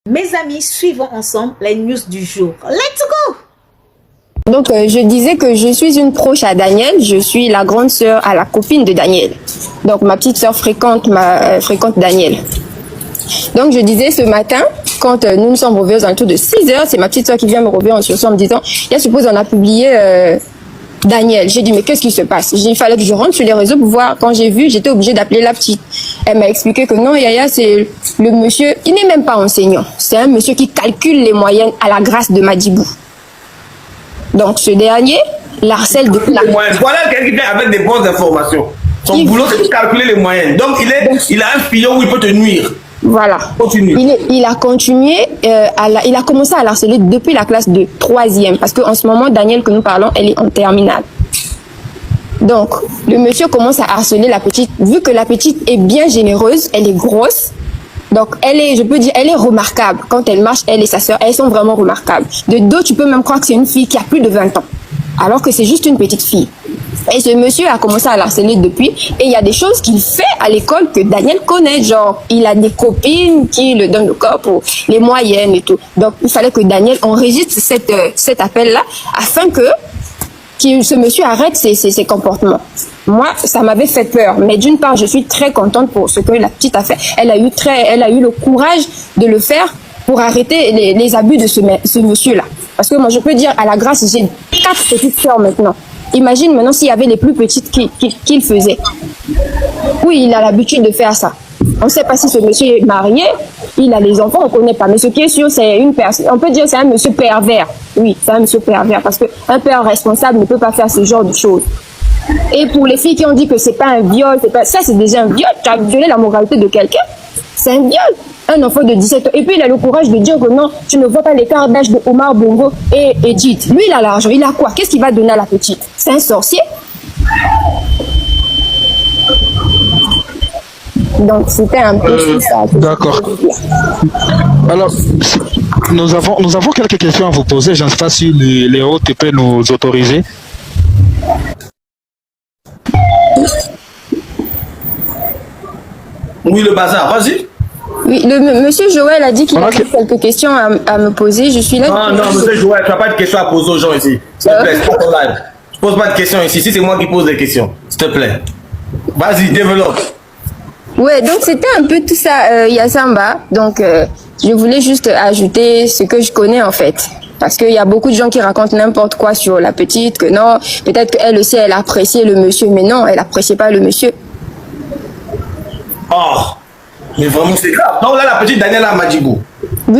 Mes amis, suivons ensemble les news du jour. Let's go! Donc, je disais que je suis une proche à Daniel. Je suis la grande sœur à la copine de Daniel. Donc, ma petite sœur fréquente Daniel. Donc, je disais ce matin, quand nous nous sommes revenus à tour de 6 heures, c'est ma petite sœur qui vient me revenir en sursaut en me disant, il y a suppose on a publié Daniel. J'ai dit, mais qu'est-ce qui se passe? Il fallait que je rentre sur les réseaux pour voir. Quand j'ai vu, j'étais obligée d'appeler la petite. Elle m'a expliqué que non, Yaya, c'est le monsieur, il n'est même pas enseignant. C'est un monsieur qui calcule les moyennes à la grâce de Madibou. Donc, ce dernier l'harcèle de la... Voilà quelqu'un qui vient avec des bonnes informations. Son boulot, c'est de calculer les moyennes. Donc, il a un filon où il peut te nuire. Voilà. Continue. Il a continué, il a commencé à l'harceler depuis la classe de 3e. Parce qu'en ce moment, Daniel, que nous parlons, elle est en terminale. Donc, le monsieur commence à harceler la petite. Vu que la petite est bien généreuse, elle est grosse. Donc, je peux dire, elle est remarquable. Quand elle marche, elle et sa sœur, elles sont vraiment remarquables. De dos, tu peux même croire que c'est une fille qui a plus de 20 ans. Alors que c'est juste une petite fille. Et ce monsieur a commencé à l'harceler depuis. Et il y a des choses qu'il fait à l'école que Daniel connaît. Genre, il a des copines qui le donnent le corps pour les moyennes et tout. Donc, il fallait que Daniel enregistre cet appel-là afin que ce monsieur arrête ses comportements. Moi, ça m'avait fait peur. Mais d'une part, je suis très contente pour ce que la petite a fait. Elle a eu le courage de le faire pour arrêter les abus de ce monsieur-là. Parce que moi, je peux dire, à la grâce, j'ai 4 petites sœurs maintenant. Imagine maintenant s'il y avait les plus petites qu'il faisait. Oui, il a l'habitude de faire ça. On ne sait pas si ce monsieur est marié, il a les enfants, on ne connaît pas. Mais ce qui est sûr, c'est une personne. On peut dire que c'est un monsieur pervers. Oui, c'est un monsieur pervers. Parce qu'un père responsable ne peut pas faire ce genre de choses. Et pour les filles qui ont dit que c'est pas un viol, ça c'est déjà un viol. Tu as violé la moralité de quelqu'un. C'est un viol. Un enfant de 17 ans. Et puis il a le courage de dire que non, tu ne vois pas l'écart d'âge de Omar Bongo et Edith. Lui, il a l'argent. Il a quoi? Qu'est-ce qu'il va donner à la petite? C'est un sorcier. Donc c'était un peu ça. D'accord. Alors, nous avons quelques questions à vous poser. Je ne sais pas si les hôtes peuvent nous autoriser. Oui, le bazar, vas-y. Oui, monsieur Joël a dit qu'il avait quelques questions à me poser. Je suis là. Non, monsieur Joël, tu n'as pas de questions à poser aux gens ici. S'il te plaît, c'est pas ton live. Je pose pas de questions ici. Si c'est moi qui pose des questions, s'il te plaît. Vas-y, développe. Ouais, donc c'était un peu tout ça, Yassamba. Donc, je voulais juste ajouter ce que je connais en fait. Parce qu'il y a beaucoup de gens qui racontent n'importe quoi sur la petite, que non, peut-être qu'elle aussi, elle appréciait le monsieur, mais non, elle appréciait pas le monsieur. Oh, mais vraiment c'est grave. Donc là, la petite Daniela Madibou.